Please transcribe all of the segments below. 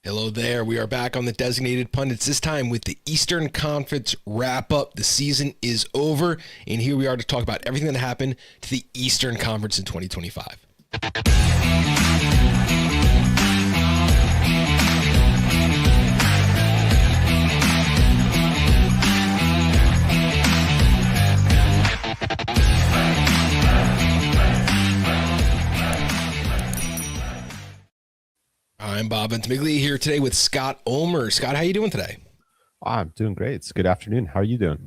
Hello there. We are back on the Designated Pundits, this time with the Eastern Conference wrap-up. The season is over, and here we are to talk about everything that happened to the Eastern Conference in 2025. I'm Bob Ventimiglia here today with Scott Ulmer. Scott, how you doing today? I'm doing great. It's good afternoon. How are you doing?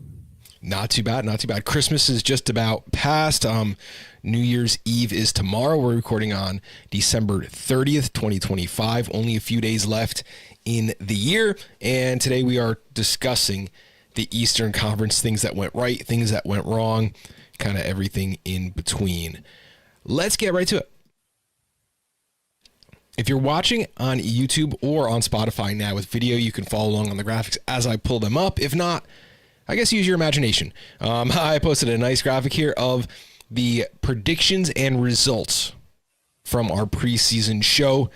Not too bad, not too bad. Christmas is just about past. New Year's Eve is tomorrow. We're recording on December 30th, 2025. Only a few days left in the year. And today we are discussing the Eastern Conference, things that went right, things that went wrong, kind of everything in between. Let's get right to it. If you're watching on YouTube or on Spotify now with video, you can follow along on the graphics as I pull them up. If not, I guess use your imagination. I posted a nice graphic here of the predictions and results from our preseason show.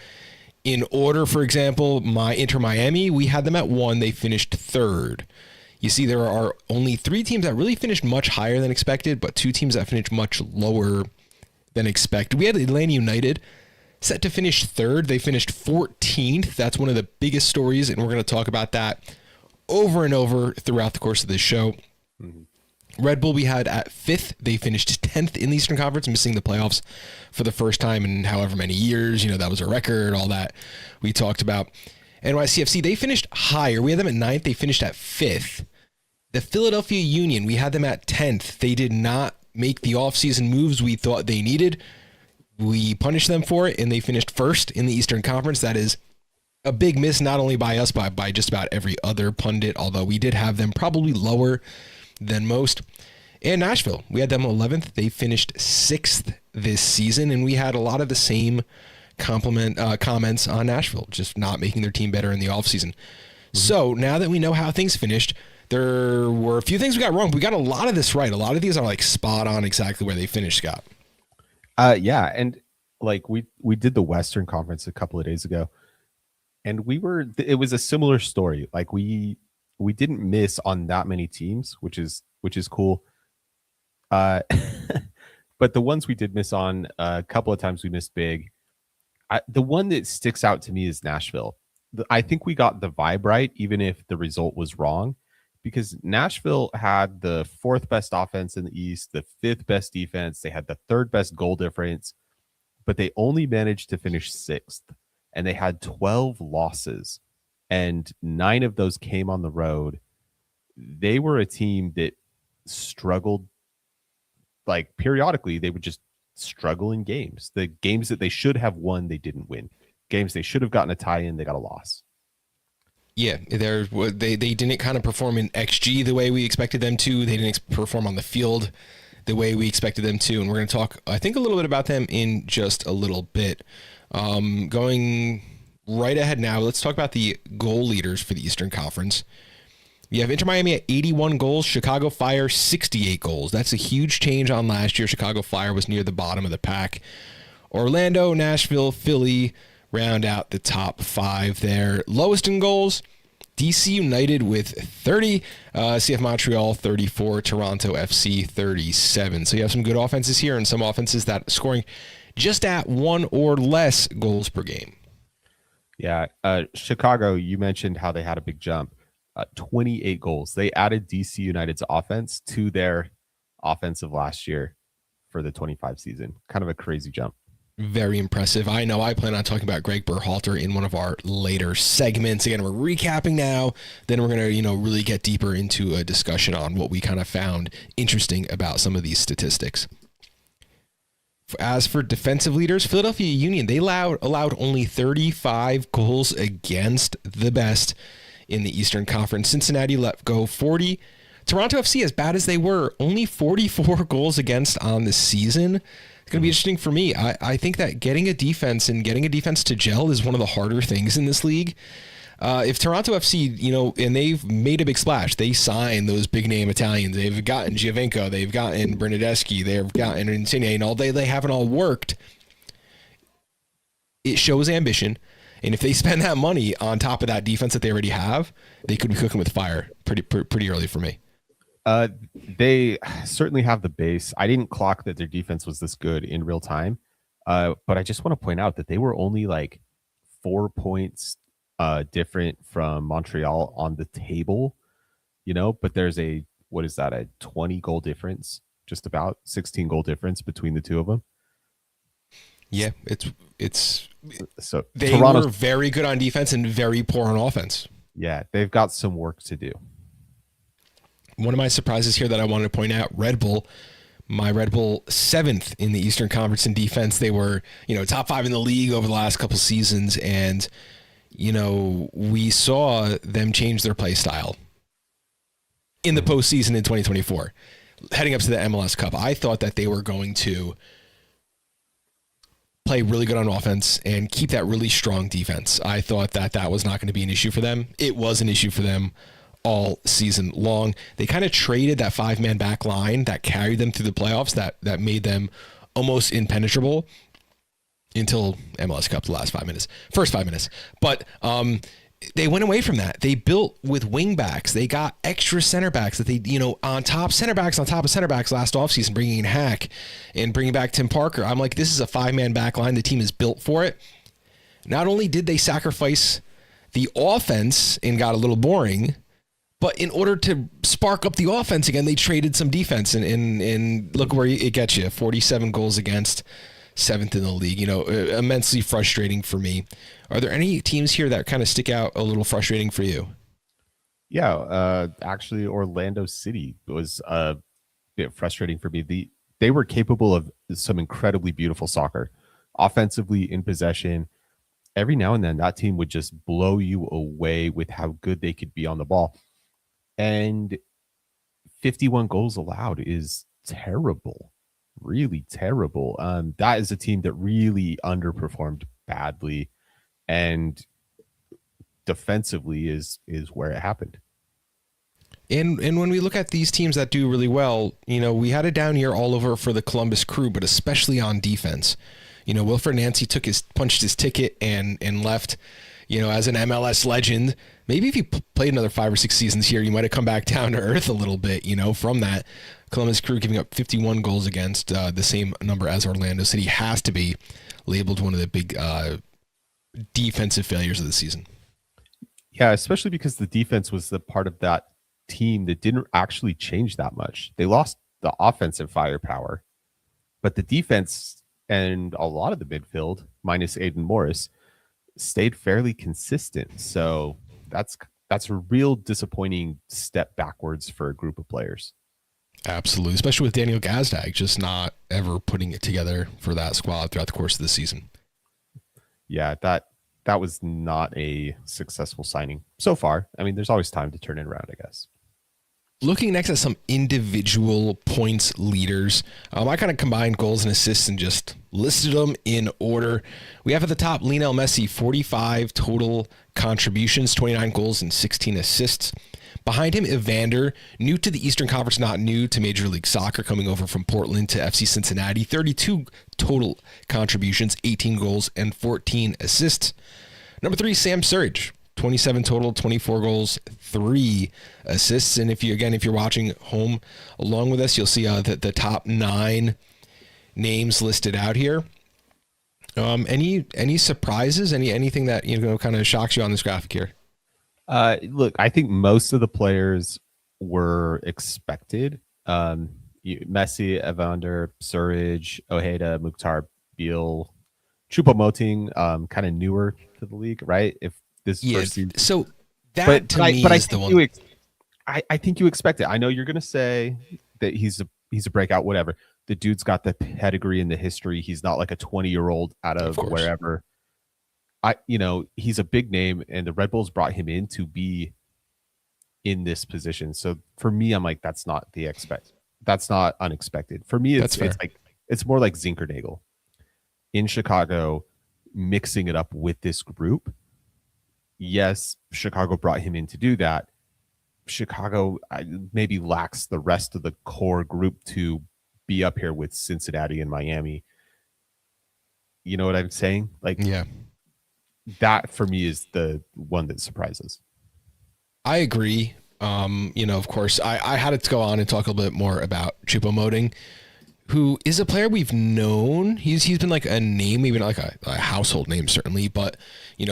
In order, for example, my Inter Miami, we had them at 1. They finished 3rd. You see, there are only 3 teams that really finished much higher than expected, but 2 teams that finished much lower than expected. We had Atlanta United set to finish 3rd. They finished 14th. That's one of the biggest stories, and we're going to talk about that over and over throughout the course of this show. Red Bull we had at 5th. They finished 10th in the Eastern Conference, missing the playoffs for the first time in however many years. You know, that was a record, all that we talked about. NYCFC, they finished higher. We had them at 9th. They finished at 5th. The Philadelphia Union, we had them at 10th. They did not make the offseason moves we thought they needed. We punished them for it, and they finished 1st in the Eastern Conference. That is a big miss, not only by us, but by just about every other pundit, although we did have them probably lower than most. And Nashville, we had them 11th. They finished 6th this season, and we had a lot of the same comments on Nashville, just not making their team better in the offseason. So now that we know how things finished, there were a few things we got wrong. We got a lot of this right. A lot of these are like spot on exactly where they finished, Scott. Yeah, and like we did the Western Conference a couple of days ago, and it was a similar story. Like we didn't miss on that many teams, which is cool. But the ones we did miss on, a couple of times we missed big. The one that sticks out to me is Nashville. I think we got the vibe right, even if the result was wrong, because Nashville had the 4th best offense in the East, the 5th best defense. They had the 3rd best goal difference, but they only managed to finish 6th, and they had 12 losses, and 9 of those came on the road. They were a team that struggled, like periodically. They would just struggle in games. The games that they should have won, they didn't win. Games they should have gotten a tie in, they got a loss. Yeah, they didn't kind of perform in XG the way we expected them to. They didn't perform on the field the way we expected them to. And we're going to talk, I think, a little bit about them in just a little bit. Going right ahead now, let's talk about the goal leaders for the Eastern Conference. You have Inter Miami at 81 goals, Chicago Fire 68 goals. That's a huge change on last year. Chicago Fire was near the bottom of the pack. Orlando, Nashville, Philly round out the top 5 there. Lowest in goals, DC United with 30, CF Montreal 34, Toronto FC 37. So you have some good offenses here and some offenses that are scoring just at 1 or less goals per game. Yeah, Chicago, you mentioned how they had a big jump. 28 goals. They added DC United's offense to their offensive last year for the 25 season. Kind of a crazy jump. Very impressive. I know I plan on talking about Greg Berhalter in one of our later segments. Again, we're recapping now. Then we're going to, really get deeper into a discussion on what we kind of found interesting about some of these statistics. As for defensive leaders, Philadelphia Union, they allowed only 35 goals against, the best in the Eastern Conference. Cincinnati let go 40. Toronto FC, as bad as they were, only 44 goals against on the season. It's going to be interesting for me. I think that getting a defense to gel is one of the harder things in this league. If Toronto FC, and they've made a big splash, they signed those big name Italians. They've gotten Giovinco, they've gotten Bernardeschi, they've gotten Insigne, and all they haven't all worked. It shows ambition. And if they spend that money on top of that defense that they already have, they could be cooking with fire pretty early for me. They certainly have the base. I didn't clock that their defense was this good in real time. But I just want to point out that they were only like 4 points different from Montreal on the table, but there's a 20 goal difference, just about 16 goal difference between the two of them. Yeah, it's so they were very good on defense and very poor on offense. Yeah, they've got some work to do. One of my surprises here that I wanted to point out, Red Bull 7th in the Eastern Conference in defense. They were, top 5 in the league over the last couple seasons. And, we saw them change their play style in the postseason in 2024, heading up to the MLS Cup. I thought that they were going to play really good on offense and keep that really strong defense. I thought that was not going to be an issue for them. It was an issue for them all season long. They kind of traded that 5-man back line that carried them through the playoffs, that made them almost impenetrable until MLS Cup, the first 5 minutes. But they went away from that. They built with wing backs. They got extra center backs that they, on top of center backs last offseason, bringing in Hack and bringing back Tim Parker. I'm like, this is a 5-man back line. The team is built for it. Not only did they sacrifice the offense and got a little boring, but in order to spark up the offense again, they traded some defense, and look where it gets you. 47 goals against, 7th in the league. Immensely frustrating for me. Are there any teams here that kind of stick out a little frustrating for you? Yeah, actually, Orlando City was a bit frustrating for me. They were capable of some incredibly beautiful soccer, offensively in possession. Every now and then, that team would just blow you away with how good they could be on the ball. And 51 goals allowed is terrible, really terrible. That is a team that really underperformed badly, and defensively is where it happened. And when we look at these teams that do really well, we had a down year all over for the Columbus Crew, but especially on defense. Wilfred Nancy punched his ticket and left. As an MLS legend, maybe if you played another 5 or 6 seasons here, you might have come back down to earth a little bit, from that. Columbus Crew giving up 51 goals against, the same number as Orlando City, has to be labeled one of the big defensive failures of the season. Yeah, especially because the defense was the part of that team that didn't actually change that much. They lost the offensive firepower, but the defense and a lot of the midfield, minus Aiden Morris, stayed fairly consistent. So that's a real disappointing step backwards for a group of players. Absolutely, especially with Daniel Gazdag just not ever putting it together for that squad throughout the course of the season. Yeah, that was not a successful signing so far. I mean, there's always time to turn it around, I guess. Looking next at some individual points leaders, I kind of combined goals and assists and just listed them in order. We have at the top Lionel Messi, 45 total contributions, 29 goals and 16 assists. Behind him, Evander, new to the Eastern Conference, not new to Major League Soccer, coming over from Portland to FC Cincinnati, 32 total contributions, 18 goals and 14 assists. Number 3, Sam Surridge. 27 total, 24 goals, 3 assists. And if you're watching home along with us, you'll see the top 9 names listed out here. Any surprises? Anything that kind of shocks you on this graphic here? Look, I think most of the players were expected. Messi, Evander, Surridge, Ojeda, Mukhtar, Beal, Choupo-Moting, kind of newer to the league, right? If this first season. So that to me is the one. I think you expect it. I know you're going to say that he's a breakout, whatever. The dude's got the pedigree and the history. He's not like a 20-year-old out of wherever. He's a big name, and the Red Bulls brought him in to be in this position. So for me, I'm like, that's not unexpected. For me, it's more like Zinkernagel in Chicago, mixing it up with this group. Yes, Chicago brought him in to do that. Chicago maybe lacks the rest of the core group to be up here with Cincinnati and Miami. You know what I'm saying? Like, yeah. that for me is the one that surprises. I agree. Of course, I had to go on and talk a little bit more about Choupo-Moting, who is a player we've known. He's been like a name, maybe not like a household name, certainly, but,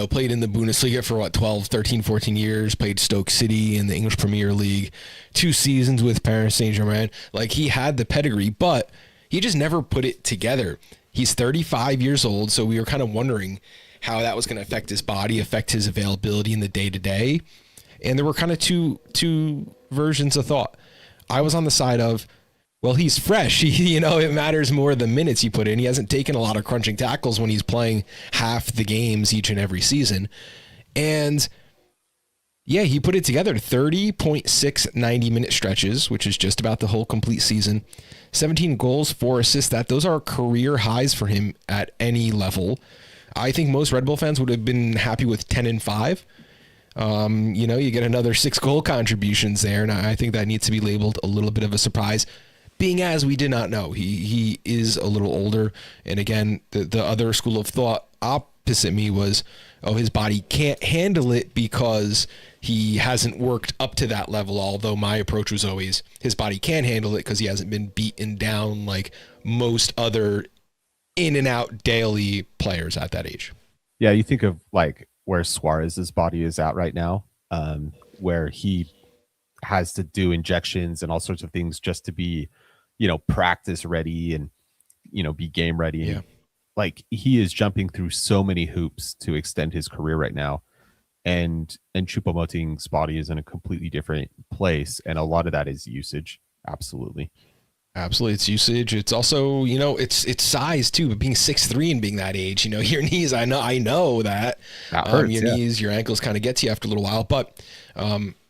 played in the Bundesliga for 12, 13, 14 years, played Stoke City in the English Premier League, 2 seasons with Paris Saint-Germain. Like, he had the pedigree, but he just never put it together. He's 35 years old, so we were kind of wondering how that was going to affect his body, affect his availability in the day-to-day. And there were kind of two versions of thought. I was on the side of, well, he's fresh. It matters more the minutes you put in. He hasn't taken a lot of crunching tackles when he's playing half the games each and every season. And yeah, he put it together. 30.6 90-minute stretches, which is just about the whole complete season. 17 goals, 4 assists. Those are career highs for him at any level. I think most Red Bull fans would have been happy with 10 and 5. You get another 6 goal contributions there, and I think that needs to be labeled a little bit of a surprise, being as we did not know. He is a little older, and again, the other school of thought opposite me was, his body can't handle it because he hasn't worked up to that level, although my approach was always his body can handle it because he hasn't been beaten down like most other in and out daily players at that age. Yeah, you think of like where Suarez's body is at right now, where he has to do injections and all sorts of things just to be, practice ready and, be game ready. Yeah. Like he is jumping through so many hoops to extend his career right now. And Choupo-Moting's body is in a completely different place. And a lot of that is usage. Absolutely. Absolutely. It's usage. It's also, it's size too, but being 6'3" and being that age, your knees, I know that hurts, your knees, your ankles kind of get to you after a little while, but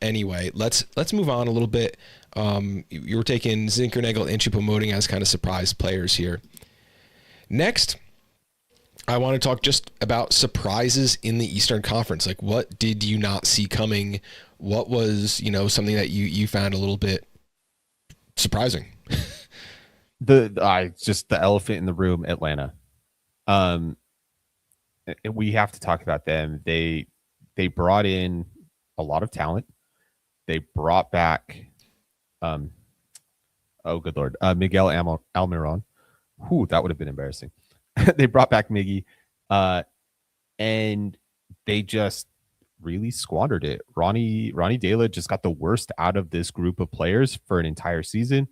anyway, let's move on a little bit. You were taking Zinkernagel and Choupo-Moting as kind of surprise players here. Next, I want to talk just about surprises in the Eastern Conference. Like, what did you not see coming? What was, something that you found a little bit surprising? Just the elephant in the room, Atlanta. We have to talk about them. They brought in a lot of talent. They brought back, good Lord, Miguel Almiron. Whew, that would have been embarrassing. They brought back Miggy, and they just really squandered it. Ronnie Dela just got the worst out of this group of players for an entire season.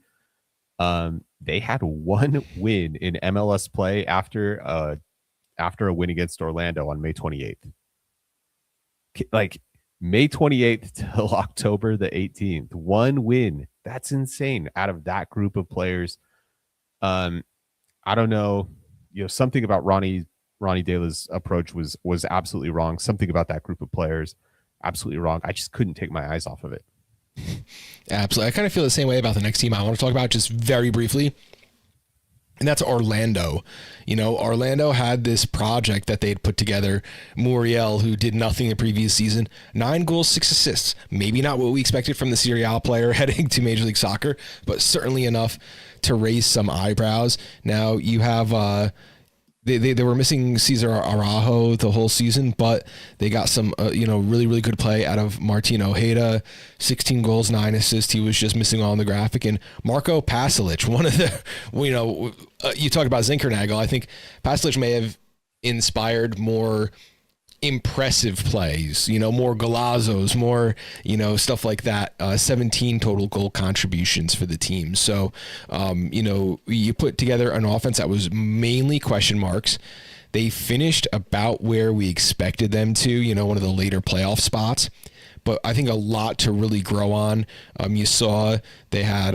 They had 1 win in MLS play after a win against Orlando on May 28th. Like May 28th till October the 18th, 1 win. That's insane out of that group of players. I don't know, something about Ronnie Dela's approach was absolutely wrong. Something about that group of players, absolutely wrong. I just couldn't take my eyes off of it. Absolutely. I kind of feel the same way about the next team I want to talk about just very briefly. And that's Orlando. Orlando had this project that they had put together. Muriel, who did nothing the previous season, 9 goals, 6 assists. Maybe not what we expected from the Serie A player heading to Major League Soccer, but certainly enough to raise some eyebrows. Now you have they were missing Cesar Araujo the whole season, but they got some really, really good play out of Martin Ojeda, 16 goals, 9 assists. He was just missing on the graphic. And Marco Pasalic, one of the, you talk about Zinkernagel. I think Pasalic may have inspired more impressive plays, more golazos, more, stuff like that. 17 total goal contributions for the team. So, you put together an offense that was mainly question marks. They finished about where we expected them to, one of the later playoff spots. But I think a lot to really grow on. You saw they had,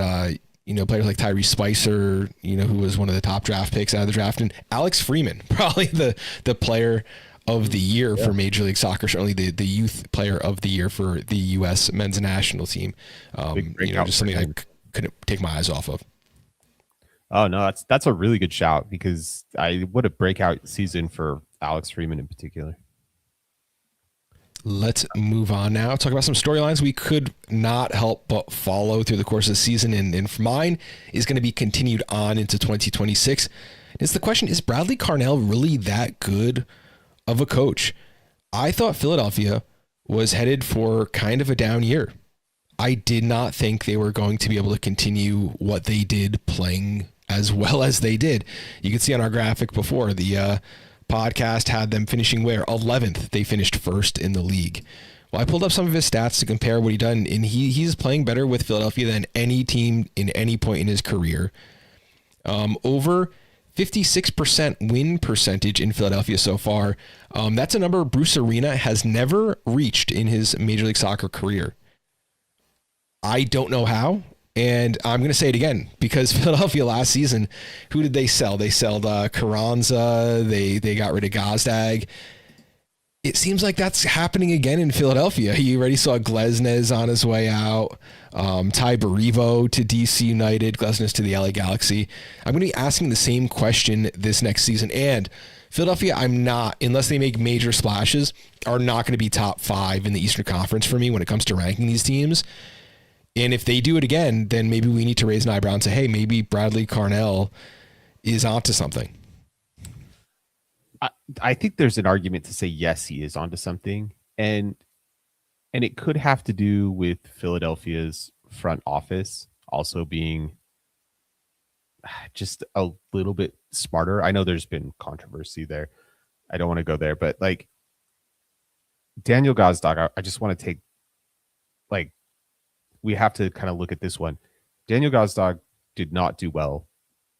players like Tyrese Spicer, who was one of the top draft picks out of the draft, and Alex Freeman, probably the player of the year for Major League Soccer, certainly the youth player of the year for the US men's national team. Just something I couldn't take my eyes off of. Oh no, that's a really good shout, because what a breakout season for Alex Freeman in particular. Let's move on now. Talk about some storylines we could not help but follow through the course of the season. And for mine is going to be continued on into 2026. It's the question, is Bradley Carnell really that good of a coach? I thought Philadelphia was headed for kind of a down year. I did not think they were going to be able to continue what they did playing as well as they did. You can see on our graphic before, the podcast had them finishing where? 11th. They finished first in the league. Well, I pulled up some of his stats to compare what he done, and he's playing better with Philadelphia than any team in any point in his career. Over 56% win percentage in Philadelphia so far. That's a number Bruce Arena has never reached in his Major League Soccer career. I don't know how, and I'm going to say it again, because Philadelphia last season, who did they sell? They sold Carranza, they got rid of Gazdag. It seems like that's happening again in Philadelphia. You already saw Glesnes on his way out, Ty Barivo to DC United, Glesnes to the LA Galaxy. I'm going to be asking the same question this next season, and Philadelphia, I'm not, unless they make major splashes, are not going to be top 5 in the Eastern Conference for me when it comes to ranking these teams. And if they do it again, then maybe we need to raise an eyebrow and say, hey, maybe Bradley Carnell is onto something. I think there's an argument to say, yes, he is onto something. And it could have to do with Philadelphia's front office also being just a little bit smarter. I know there's been controversy there. I don't want to go there, but like Daniel Gazdag, I just want to take, like, we have to kind of look at this one. Daniel Gazdag did not do well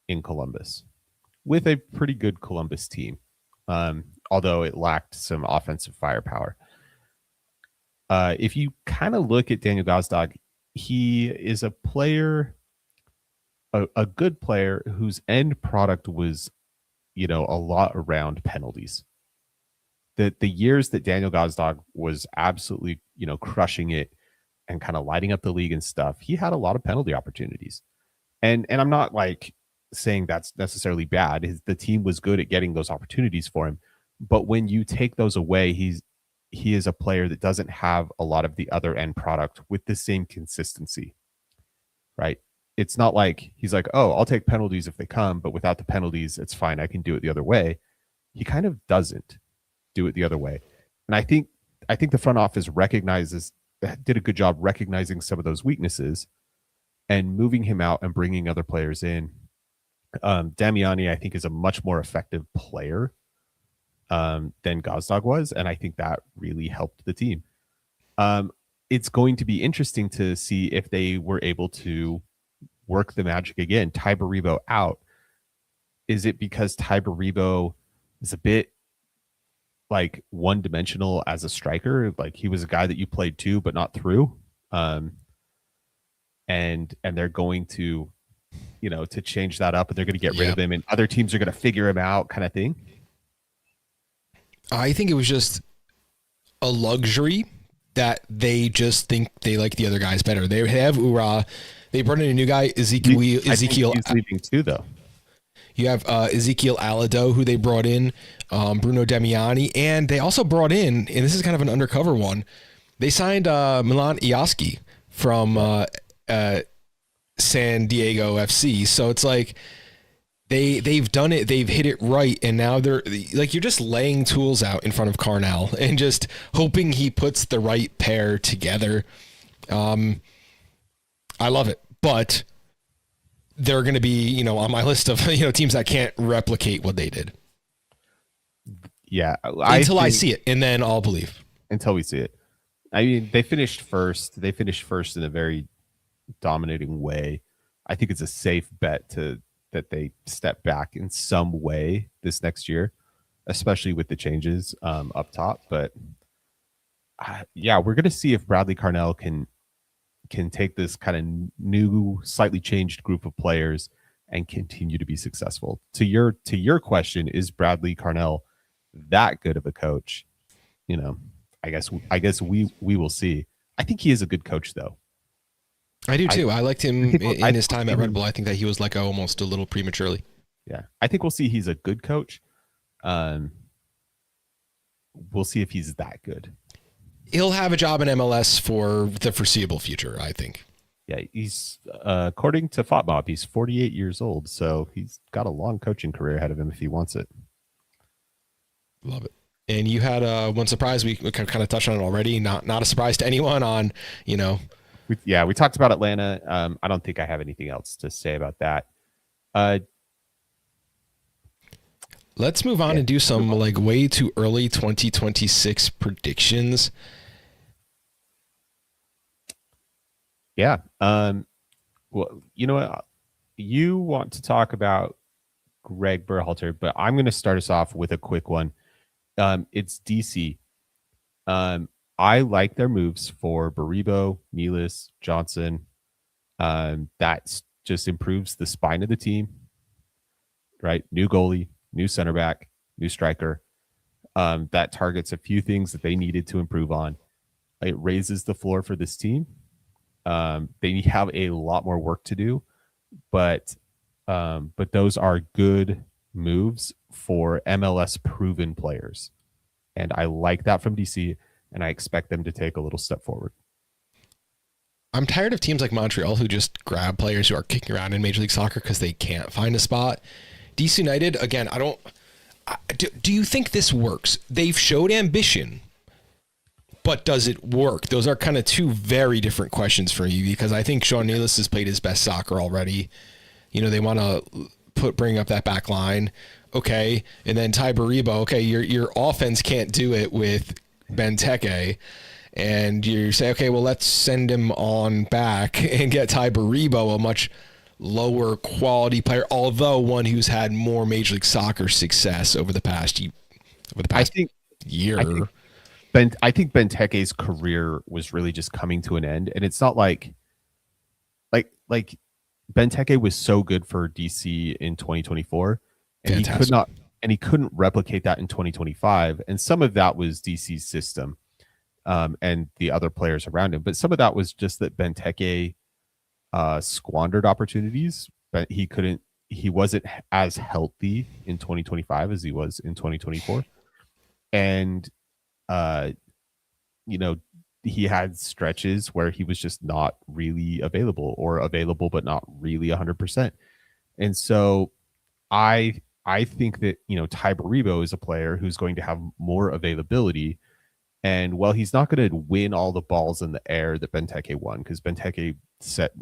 in Columbus with a pretty good Columbus team, although it lacked some offensive firepower. If you kind of look at Daniel Gazdag, he is a player, a good player whose end product was, a lot around penalties. The years that Daniel Gazdag was absolutely, crushing it and kind of lighting up the league and stuff, he had a lot of penalty opportunities. And I'm not like saying that's necessarily bad. The team was good at getting those opportunities for him. But when you take those away, he is a player that doesn't have a lot of the other end product with the same consistency, right? It's not like he's like, oh, I'll take penalties if they come, but without the penalties, it's fine. I can do it the other way. He kind of doesn't do it the other way. And I think the front office did a good job recognizing some of those weaknesses and moving him out and bringing other players in. Damiani, I think, is a much more effective player than Gazdag was, and I think that really helped the team. It's going to be interesting to see if they were able to work the magic again. Ty Baribo out. Is it because Ty Baribo is a bit like one-dimensional as a striker? Like he was a guy that you played to but not through, and they're going to to change that up, and they're going to get rid of him, and other teams are going to figure him out, kind of thing. I think it was just a luxury that they just think they like the other guys better. They have Ura. They brought in a new guy, Ezekiel. He's leaving too, though. You have Ezekiel Alado, who they brought in, Bruno Damiani, and they also brought in, and this is kind of an undercover one, they signed Milan Iaski from San Diego FC. So it's like they've done it, they've hit it right, and now they're like, you're just laying tools out in front of Carnell and just hoping he puts the right pair together. I love it, but they're going to be, on my list of, teams that can't replicate what they did. Yeah. Until I see it, and then I'll believe. Until we see it. I mean, they finished first. They finished first in a very dominating way. I think it's a safe bet that they step back in some way this next year, especially with the changes up top. But yeah, we're going to see if Bradley Carnell can take this kind of new, slightly changed group of players and continue to be successful. To your question, is Bradley Carnell that good of a coach? I guess we will see. I think he is a good coach, though. I do too. I liked him in his time at Red Bull. I think that he was let go almost a little prematurely. Yeah, I think we'll see he's a good coach. We'll see if he's that good. He'll have a job in MLS for the foreseeable future, I think. Yeah, he's according to FOTMOB, he's 48 years old, so he's got a long coaching career ahead of him if he wants it. Love it. And you had one surprise. We kind of touched on it already. Not a surprise to anyone on, you know. We talked about Atlanta. I don't think I have anything else to say about that. Let's move on and do some like way too early 2026 predictions. Yeah. Well, you know what? You want to talk about Greg Berhalter, but I'm going to start us off with a quick one. It's DC. I like their moves for Baribo, Nealis, Johnson. That just improves the spine of the team, right? New goalie, new center back, new striker. That targets a few things that they needed to improve on. It raises the floor for this team. They have a lot more work to do, but those are good moves for MLS proven players. And I like that from DC, and I expect them to take a little step forward. I'm tired of teams like Montreal who just grab players who are kicking around in Major League Soccer because they can't find a spot. DC United, again, do you think this works? They've showed ambition, but does it work? Those are kind of two very different questions for me, because I think Sean Nealis has played his best soccer already. You know, they want to bring up that back line. Okay. And then Ty Baribo, okay, your offense can't do it with Benteke. And you say, okay, well, let's send him on back and get Ty Baribo, a much lower quality player, although one who's had more Major League Soccer success over the past year. I think Benteke's career was really just coming to an end, and it's not like Benteke was so good for DC in 2024, and Fantastic. he couldn't replicate that in 2025, and some of that was DC's system, and the other players around him, but some of that was just that Benteke squandered opportunities, but he wasn't as healthy in 2025 as he was in 2024, and he had stretches where he was just not really available, or available but not really 100%. And so I think that, Ty Baribo is a player who's going to have more availability. And while he's not going to win all the balls in the air that Benteke won, because Benteke set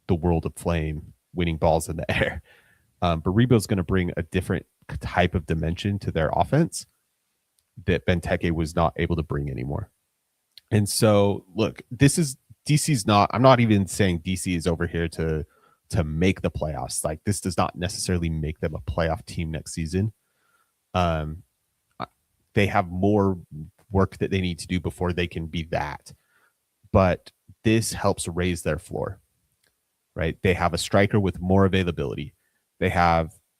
the world aflame winning balls in the air, Baribo's going to bring a different type of dimension to their offense that Benteke was not able to bring anymore. And so, look, I'm not even saying DC is over here to make the playoffs. Like, this does not necessarily make them a playoff team next season. They have more work that they need to do before they can be that. But this helps raise their floor, right? They have a striker with more availability. They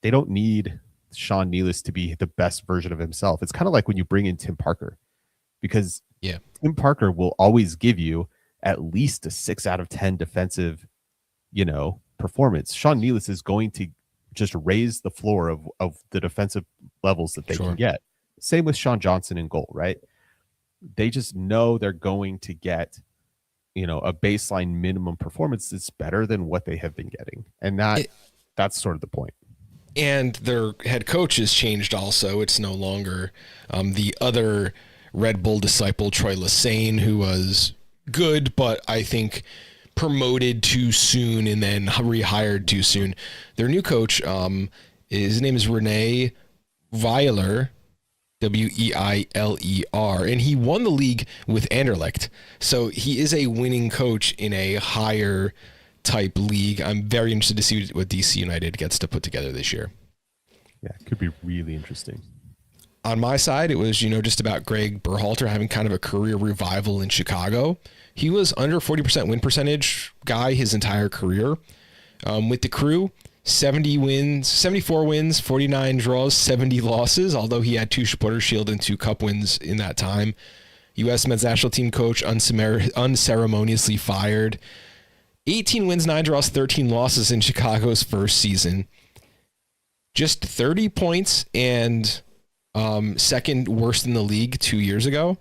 don't need Sean Nealis to be the best version of himself. It's kind of like when you bring in Tim Parker, because Tim Parker will always give you at least a 6 out of 10 defensive, performance. Sean Nealis is going to just raise the floor of the defensive levels that they can get. Same with Sean Johnson in goal, right? They just know they're going to get, a baseline minimum performance that's better than what they have been getting. And that's sort of the point. And their head coach has changed also. It's no longer the other Red Bull disciple, Troy Lesane, who was good, but I think promoted too soon and then rehired too soon. Their new coach, his name is Rene Weiler, Weiler, and he won the league with Anderlecht. So he is a winning coach in a higher type league. I'm very interested to see what DC United gets to put together this year. Yeah, it could be really interesting. On my side, it was, just about Greg Berhalter having kind of a career revival in Chicago. He was under 40% win percentage guy his entire career. With the Crew, 74 wins, 49 draws, 70 losses, although he had 2 Supporter Shield and 2 Cup wins in that time. U.S. men's national team coach unceremoniously fired. 18 wins, 9 draws, 13 losses in Chicago's first season. Just 30 points and second worst in the league 2 years ago.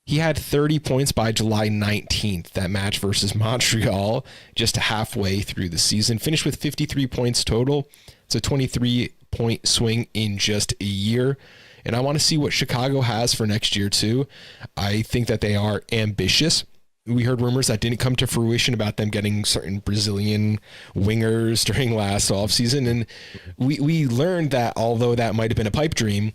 He had 30 points by July 19th, that match versus Montreal, just halfway through the season. Finished with 53 points total. It's a 23-point swing in just a year. and I want to see what Chicago has for next year too. I think that they are ambitious. We heard rumors that didn't come to fruition about them getting certain Brazilian wingers during last offseason. And we learned that although that might have been a pipe dream,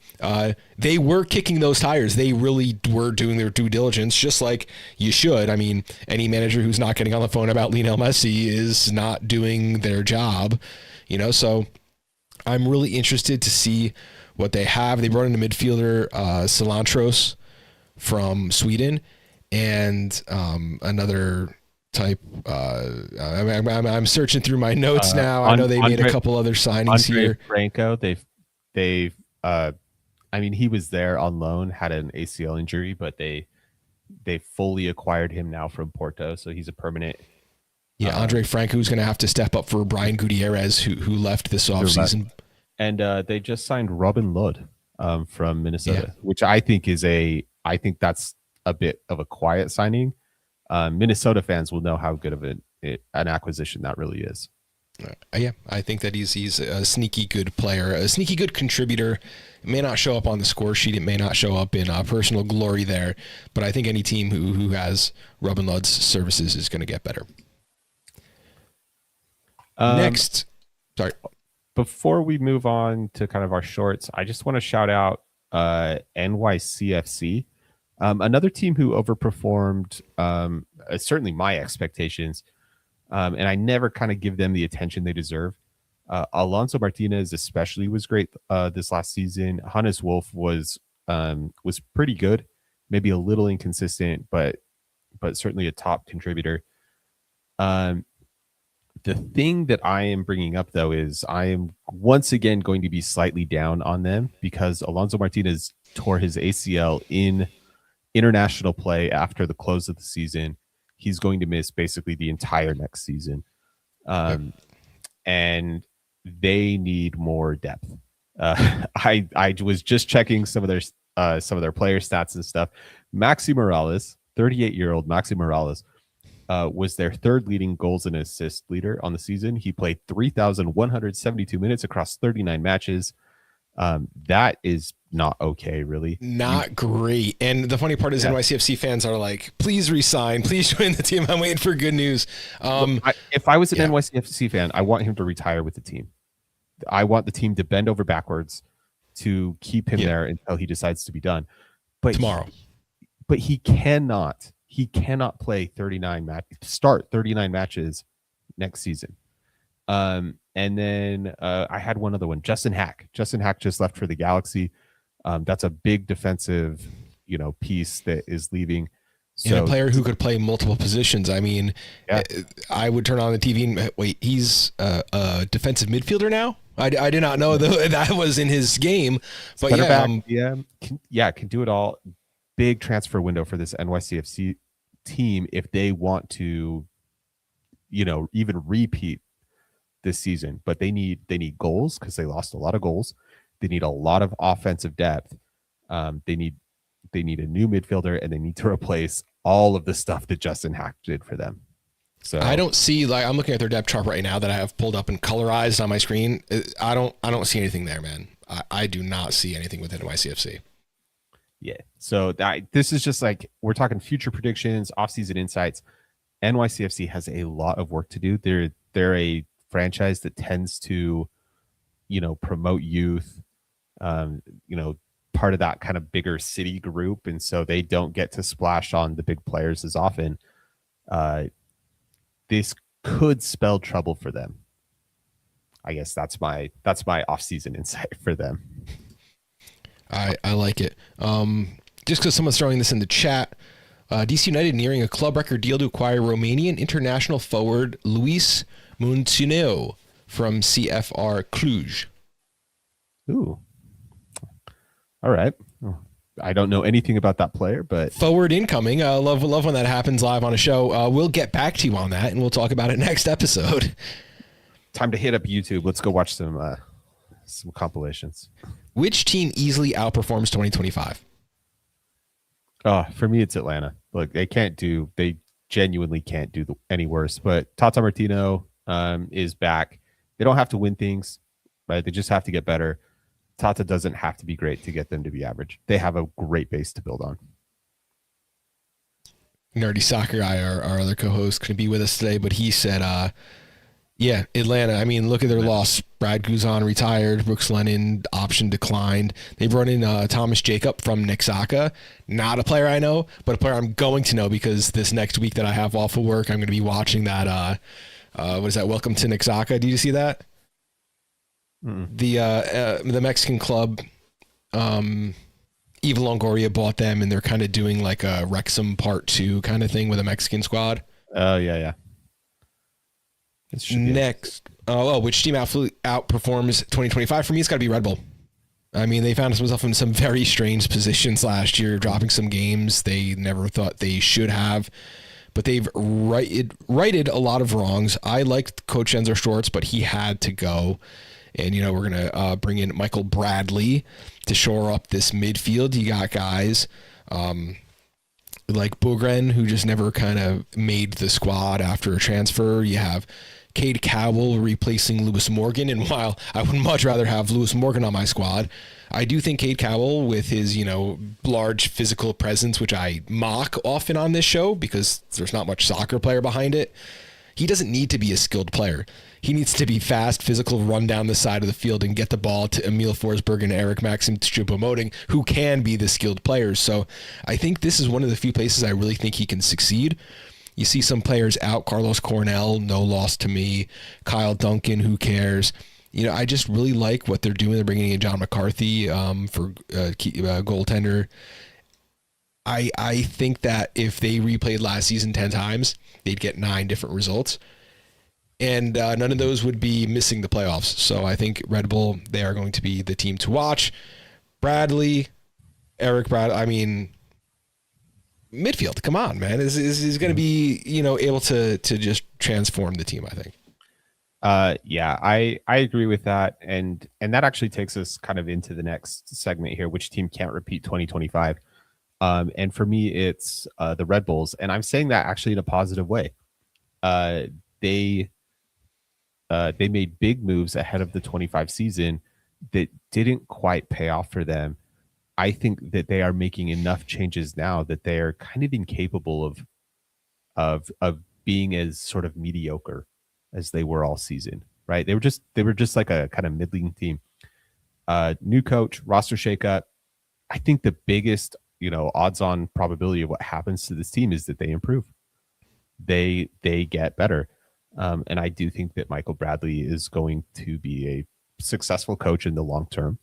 they were kicking those tires. They really were doing their due diligence, just like you should. I mean, any manager who's not getting on the phone about Lionel Messi is not doing their job, so I'm really interested to see what they have. They brought in a midfielder, Cilantros from Sweden, and another type. I'm searching through my notes now. I know they made a couple other signings here. Franco, he was there on loan, had an ACL injury, but they fully acquired him now from Porto, so he's a permanent. Yeah, Andre Franco is going to have to step up for Brian Gutierrez, who left this offseason. And they just signed Robin Lod from Minnesota, which I think that's a bit of a quiet signing. Minnesota fans will know how good of an acquisition that really is. Yeah, I think that he's a sneaky good player, a sneaky good contributor. It may not show up on the score sheet. It may not show up in personal glory there, but I think any team who has Robin Lod's services is going to get better. Next, sorry. Before we move on to kind of our shorts, I just want to shout out NYCFC. Another team who overperformed certainly my expectations, and I never kind of give them the attention they deserve. Alonso Martinez especially was great this last season. Hannes Wolf was pretty good, maybe a little inconsistent, but certainly a top contributor. The thing that I am bringing up, though, is I am once again going to be slightly down on them because Alonso Martinez tore his ACL in international play after the close of the season. He's going to miss basically the entire next season. And they need more depth. I was just checking some of their player stats and stuff. Maxi Morales, 38-year-old Maxi Morales, was their third leading goals and assists leader on the season. He played 3,172 minutes across 39 matches. That is not okay, really. Not great. And the funny part is NYCFC fans are like, please resign, please join the team. I'm waiting for good news. If I was an NYCFC fan, I want him to retire with the team. I want the team to bend over backwards to keep him there until he decides to be done. But tomorrow. But he cannot play 39 matches next season. And then I had one other one, Justin Hack. Justin Hack just left for the Galaxy. That's a big defensive, piece that is leaving. So, and a player who could play multiple positions. I mean, I would turn on the TV and wait, he's a defensive midfielder now? I did not know that was in his game. But can do it all. Big transfer window for this NYCFC team if they want to, even repeat this season. But they need goals because they lost a lot of goals. They need a lot of offensive depth. They need a new midfielder, and they need to replace all of the stuff that Justin Hack did for them. So I don't see, I'm looking at their depth chart right now that I have pulled up and colorized on my screen. I don't see anything there, man. I do not see anything with NYCFC. Yeah. So this is just like, we're talking future predictions, offseason insights. NYCFC has a lot of work to do. They're a franchise that tends to, promote youth, part of that kind of bigger city group. And so they don't get to splash on the big players as often. This could spell trouble for them. I guess that's my off-season insight for them. I like it. Just because someone's throwing this in the chat, DC United nearing a club record deal to acquire Romanian international forward Luis Muntineu from CFR Cluj. Ooh. All right. I don't know anything about that player, but forward incoming. Love when that happens live on a show. We'll get back to you on that, and we'll talk about it next episode. Time to hit up YouTube. Let's go watch some compilations. Which team easily outperforms 2025? For me, it's Atlanta. Look, they genuinely can't do any worse. But Tata Martino is back. They don't have to win things, right? They just have to get better. Tata doesn't have to be great to get them to be average. They have a great base to build on. Nerdy Soccer Guy, our other co-host, couldn't be with us today, but he said, yeah, Atlanta. I mean, look at their loss. Brad Guzan retired. Brooks Lennon option declined. They've run in Thomas Jacob from Nixaka. Not a player I know, but a player I'm going to know because this next week that I have off of work, I'm going to be watching that. What is that? Welcome to Nixaka. Did you see that? The Mexican club, Eva Longoria bought them, and they're kind of doing like a Wrexham Part 2 kind of thing with a Mexican squad. Oh, yeah. Next, which team outperforms 2025? For me, it's got to be Red Bull. I mean, they found themselves in some very strange positions last year, dropping some games they never thought they should have, but they've righted a lot of wrongs. I liked Coach Enzo Schwartz, but he had to go. And, we're going to bring in Michael Bradley to shore up this midfield. You got guys like Bogren, who just never kind of made the squad after a transfer. You have Cade Cowell replacing Lewis Morgan. And while I would much rather have Lewis Morgan on my squad, I do think Cade Cowell, with his, large physical presence, which I mock often on this show because there's not much soccer player behind it, he doesn't need to be a skilled player. He needs to be fast, physical, run down the side of the field and get the ball to Emil Forsberg and Eric Maxim Choupo-Moting, who can be the skilled players. So I think this is one of the few places I really think he can succeed. You see some players out. Carlos Cornell, no loss to me. Kyle Duncan, who cares? I just really like what they're doing. They're bringing in John McCarthy for goaltender. I think that if they replayed last season 10 times, they'd get 9 different results. And none of those would be missing the playoffs. So I think Red Bull, they are going to be the team to watch. Eric Bradley, I mean, midfield, come on, man. Is going to be, able to just transform the team, I think. Yeah, I agree with that. And that actually takes us kind of into the next segment here, which team can't repeat 2025. And for me, it's the Red Bulls. And I'm saying that actually in a positive way. They made big moves ahead of the 25 season that didn't quite pay off for them. I think that they are making enough changes now that they are kind of incapable of being as sort of mediocre as they were all season, right? They were just like a kind of middling team. New coach, roster shakeup. I think the biggest, odds on probability of what happens to this team is that they improve. They get better. And I do think that Michael Bradley is going to be a successful coach in the long term.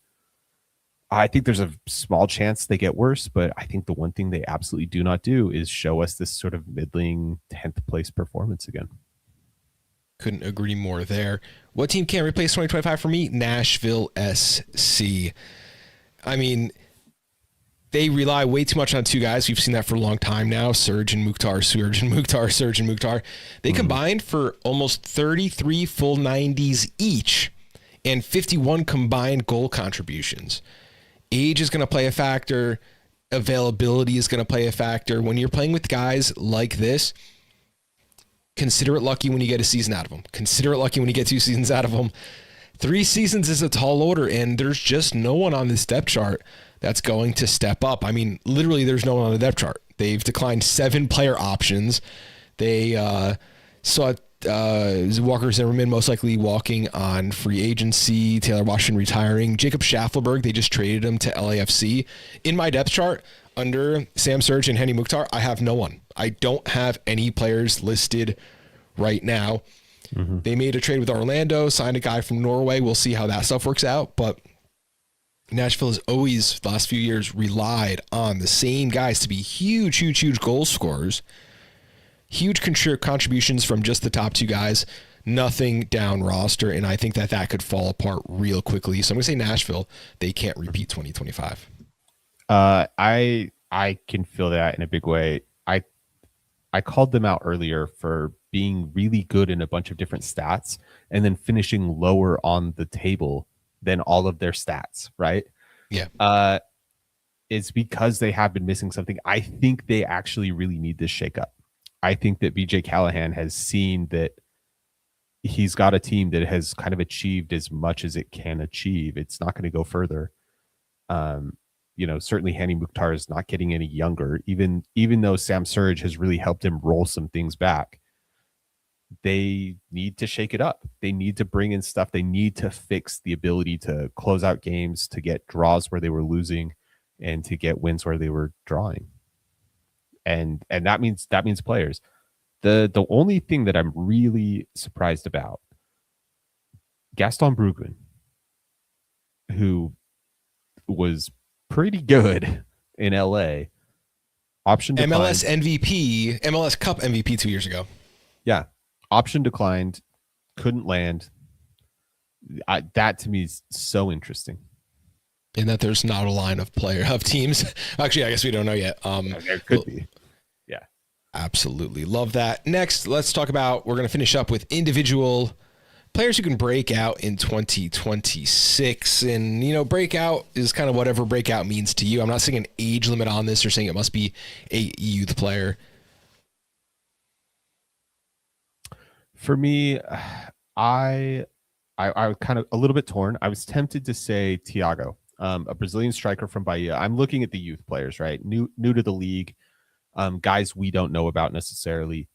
I think there's a small chance they get worse, but I think the one thing they absolutely do not do is show us this sort of middling 10th place performance again. Couldn't agree more there. What team can't replace 2025 for me? Nashville SC. I mean, they rely way too much on 2 guys. We've seen that for a long time now. Serge and Mukhtar. They combined for almost 33 full 90s each and 51 combined goal contributions. Age is going to play a factor. Availability is going to play a factor. When you're playing with guys like this, consider it lucky when you get a season out of them. Consider it lucky when you get 2 seasons out of them. 3 seasons is a tall order, and there's just no one on this depth chart that's going to step up. I mean, literally, there's no one on the depth chart. They've declined 7 player options. They saw Walker Zimmerman most likely walking on free agency, Taylor Washington retiring, Jacob Schaffelberg, they just traded him to LAFC. In my depth chart, under Sam Serge and Henny Mukhtar, I have no one. I don't have any players listed right now. They made a trade with Orlando, signed a guy from Norway. We'll see how that stuff works out. But Nashville has always, the last few years, relied on the same guys to be huge goal scorers. Huge contributions from just the top 2 guys. Nothing down roster. And I think that could fall apart real quickly. So I'm going to say Nashville, they can't repeat 2025. I can feel that in a big way. I called them out earlier for being really good in a bunch of different stats and then finishing lower on the table than all of their stats, right? Yeah. It's because they have been missing something. I think they actually really need this shakeup. I think that BJ Callahan has seen that he's got a team that has kind of achieved as much as it can achieve. It's not going to go further. Certainly Hani Mukhtar is not getting any younger, even though Sam Surge has really helped him roll some things back. They need to shake it up. They need to bring in stuff. They need to fix the ability to close out games, to get draws where they were losing, and to get wins where they were drawing. And that means players. The only thing that I'm really surprised about, Gaston Brugman, who was pretty good in LA, option declined. MLS MVP, MLS Cup MVP 2 years ago. Yeah. Option declined, couldn't land. That to me is so interesting. And that there's not a line of teams. Actually, I guess we don't know yet. There could be. Yeah. Absolutely. Love that. Next, let's talk about, we're going to finish up with individual players who can break out in 2026. And, breakout is kind of whatever breakout means to you. I'm not saying an age limit on this or saying it must be a youth player. For me, I was kind of a little bit torn. I was tempted to say Thiago, a Brazilian striker from Bahia. I'm looking at the youth players, right? New to the league, guys we don't know about necessarily.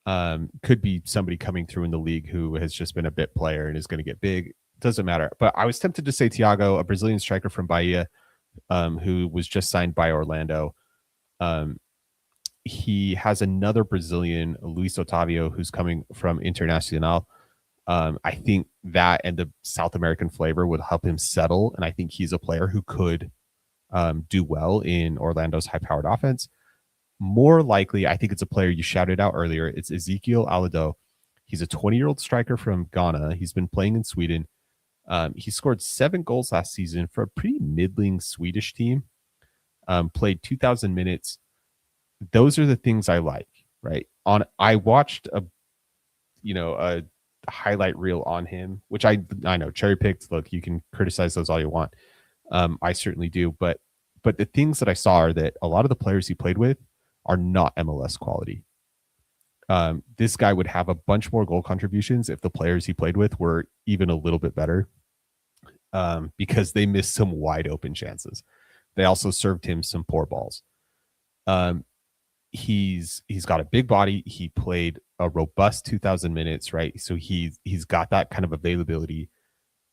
Could be somebody coming through in the league who has just been a bit player and is going to get big. Doesn't matter. But I was tempted to say Thiago, a Brazilian striker from Bahia, who was just signed by Orlando. He has another Brazilian, Luis Otavio, who's coming from Internacional. I think that and the South American flavor would help him settle. And I think he's a player who could do well in Orlando's high-powered offense. More likely, I think it's a player you shouted out earlier. It's Ezekiel Alado. He's a 20-year-old striker from Ghana. He's been playing in Sweden. He scored 7 goals last season for a pretty middling Swedish team. Played 2,000 minutes. Those are the things I like, right? I watched a highlight reel on him, which I know cherry picked. Look, you can criticize those all you want. I certainly do, but the things that I saw are that a lot of the players he played with are not MLS quality. This guy would have a bunch more goal contributions if the players he played with were even a little bit better, because they missed some wide open chances. They also served him some poor balls. He's got a big body. He played a robust 2,000 minutes, right? So he's got that kind of availability.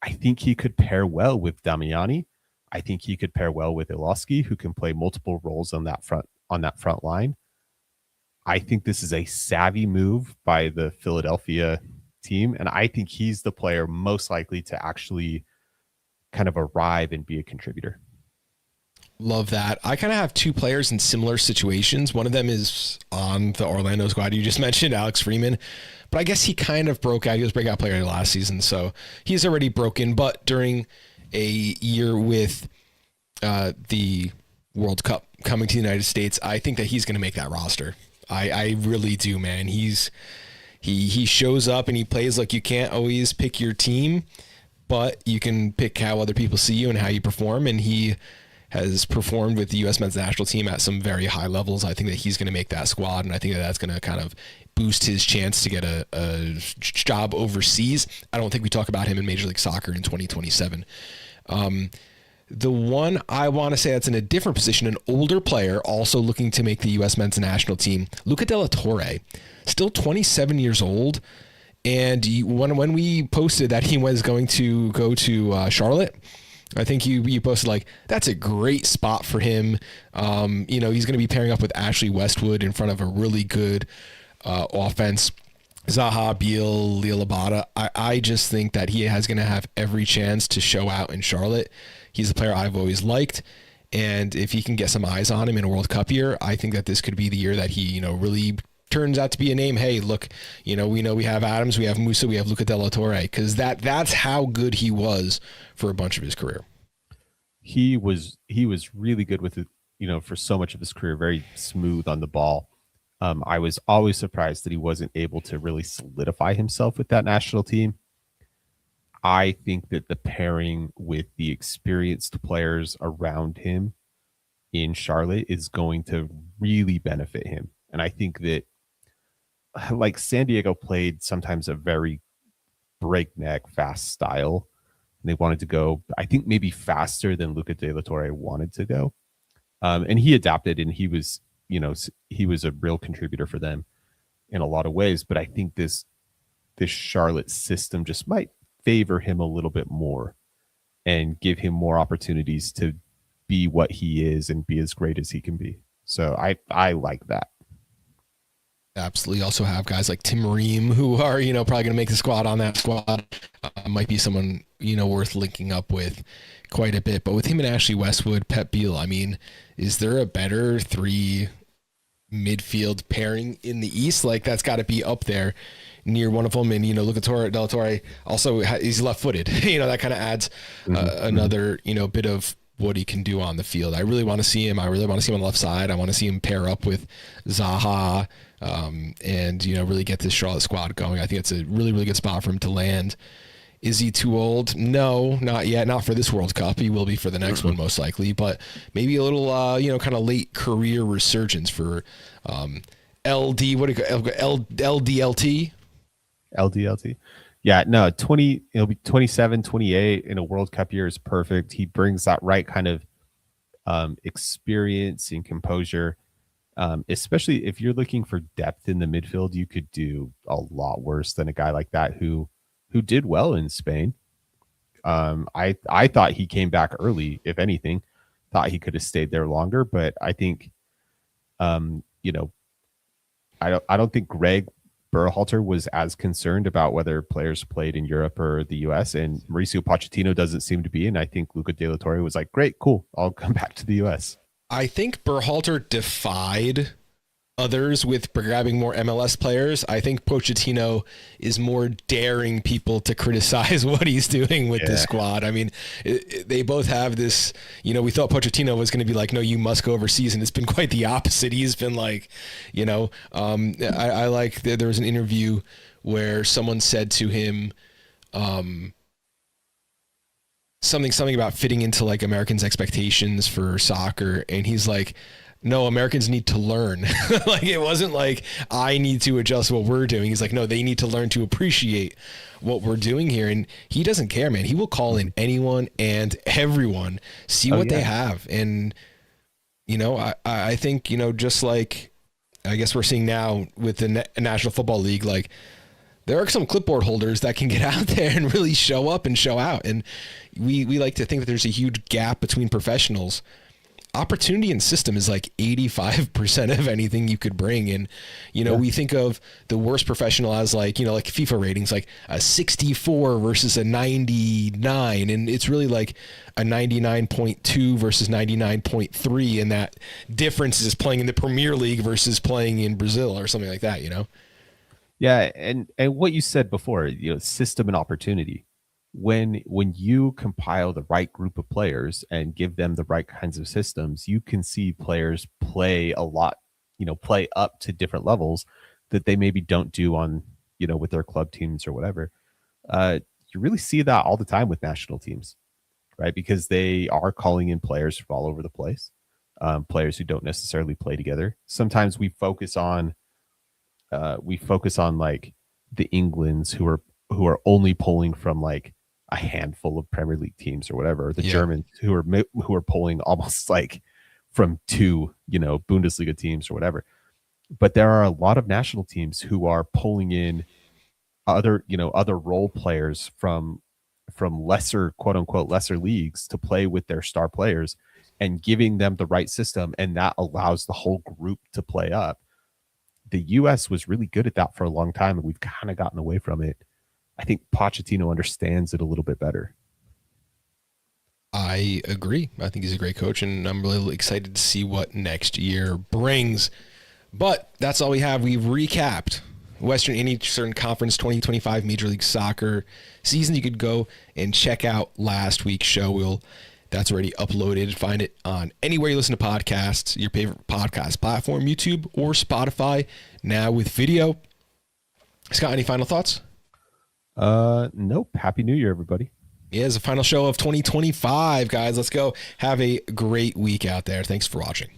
I think he could pair well with Damiani. I think he could pair well with Iloski, who can play multiple roles on that front line. I think this is a savvy move by the Philadelphia team, and I think he's the player most likely to actually kind of arrive and be a contributor. Love that. I kind of have 2 players in similar situations. One of them is on the Orlando squad you just mentioned, Alex Freeman. But I guess he kind of broke out. He was a breakout player last season, so he's already broken. But during a year with the World Cup coming to the United States, I think that he's going to make that roster. I really do, man. He shows up and he plays like you can't always pick your team, but you can pick how other people see you and how you perform. And he has performed with the U.S. men's national team at some very high levels. I think that he's going to make that squad, and I think that that's going to kind of boost his chance to get a job overseas. I don't think we talk about him in Major League Soccer in 2027. The one I want to say that's in a different position, an older player also looking to make the U.S. men's national team, Luca de la Torre, still 27 years old. And when we posted that he was going to go to Charlotte, I think you posted like, that's a great spot for him. He's going to be pairing up with Ashley Westwood in front of a really good offense. Zaha, Beal, Lialabada. I just think that he is going to have every chance to show out in Charlotte. He's a player I've always liked. And if he can get some eyes on him in a World Cup year, I think that this could be the year that he, really turns out to be a name. Hey, look, we know we have Adams, we have Musa, we have Luca de la Torre, because that's how good he was for a bunch of his career. He was really good with it, for so much of his career, very smooth on the ball. I was always surprised that he wasn't able to really solidify himself with that national team. I think that the pairing with the experienced players around him in Charlotte is going to really benefit him. And I think that like San Diego played sometimes a very breakneck fast style. And they wanted to go, I think, maybe faster than Luca De La Torre wanted to go. And he adapted, and he was, he was a real contributor for them in a lot of ways. But I think this Charlotte system just might favor him a little bit more and give him more opportunities to be what he is and be as great as he can be. So I like that. Absolutely. Also have guys like Tim Ream who are, probably going to make the squad on that squad. Might be someone, worth linking up with quite a bit. But with him and Ashley Westwood, Pep Biel, I mean, is there a better 3 midfield pairing in the East? Like, that's got to be up there near one of them. And, Luca De La Torre also, he's left-footed. That kind of adds another, bit of what he can do on the field. I really want to see him. I really want to see him on the left side. I want to see him pair up with Zaha and, really get this Charlotte squad going. I think it's a really, really good spot for him to land. Is he too old? No, not yet. Not for this World Cup. He will be for the next one, most likely. But maybe a little, kind of late career resurgence for LD. What do you call LDLT? LDLT. Yeah, no, it'll be 27, 28 in a World Cup year is perfect. He brings that right kind of experience and composure. Especially if you're looking for depth in the midfield, you could do a lot worse than a guy like that who did well in Spain. I thought he came back early, if anything. Thought he could have stayed there longer, but I think I don't think Greg Berhalter was as concerned about whether players played in Europe or the US, and Mauricio Pochettino doesn't seem to be, and I think Luca De La Torre was like, great, cool, I'll come back to the US. I think Berhalter defied others with grabbing more MLS players. I think Pochettino is more daring people to criticize what he's doing with the squad. I mean, they both have this, we thought Pochettino was going to be like, no, you must go overseas. And it's been quite the opposite. He's been like, I like, there was an interview where someone said to him, something about fitting into like Americans' expectations for soccer. And he's like, no, Americans need to learn. Like, it wasn't like I need to adjust what we're doing. He's like, no, they need to learn to appreciate what we're doing here. And he doesn't care, man. He will call in anyone and everyone, see what they have. And, I think, just like, I guess we're seeing now with the National Football League, like, there are some clipboard holders that can get out there and really show up and show out. And we like to think that there's a huge gap between professionals. Opportunity and system is like 85% of anything you could bring. And, we think of the worst professional as like, like FIFA ratings, like a 64 versus a 99. And it's really like a 99.2 versus 99.3. And that difference is playing in the Premier League versus playing in Brazil or something like that, Yeah. And what you said before, system and opportunity. When you compile the right group of players and give them the right kinds of systems, you can see players play a lot, play up to different levels that they maybe don't do on, with their club teams or whatever. You really see that all the time with national teams, right? Because they are calling in players from all over the place, players who don't necessarily play together. Sometimes we focus on like the Englands who are only pulling from like a handful of Premier League teams or whatever, the Germans who are pulling almost like from 2, Bundesliga teams or whatever. But there are a lot of national teams who are pulling in other role players from lesser, quote unquote, lesser leagues to play with their star players and giving them the right system. And that allows the whole group to play up. The US was really good at that for a long time, and we've kind of gotten away from it. I think Pochettino understands it a little bit better. I agree. I think he's a great coach, and I'm really excited to see what next year brings. But that's all we have. We've recapped Western and Eastern Conference 2025 Major League Soccer season. You could go and check out last week's show. That's already uploaded. Find it on anywhere you listen to podcasts, your favorite podcast platform, YouTube or Spotify, now with video. Scott, any final thoughts? Nope. Happy New Year, everybody. Yeah, it's the final show of 2025, guys. Let's go. Have a great week out there. Thanks for watching.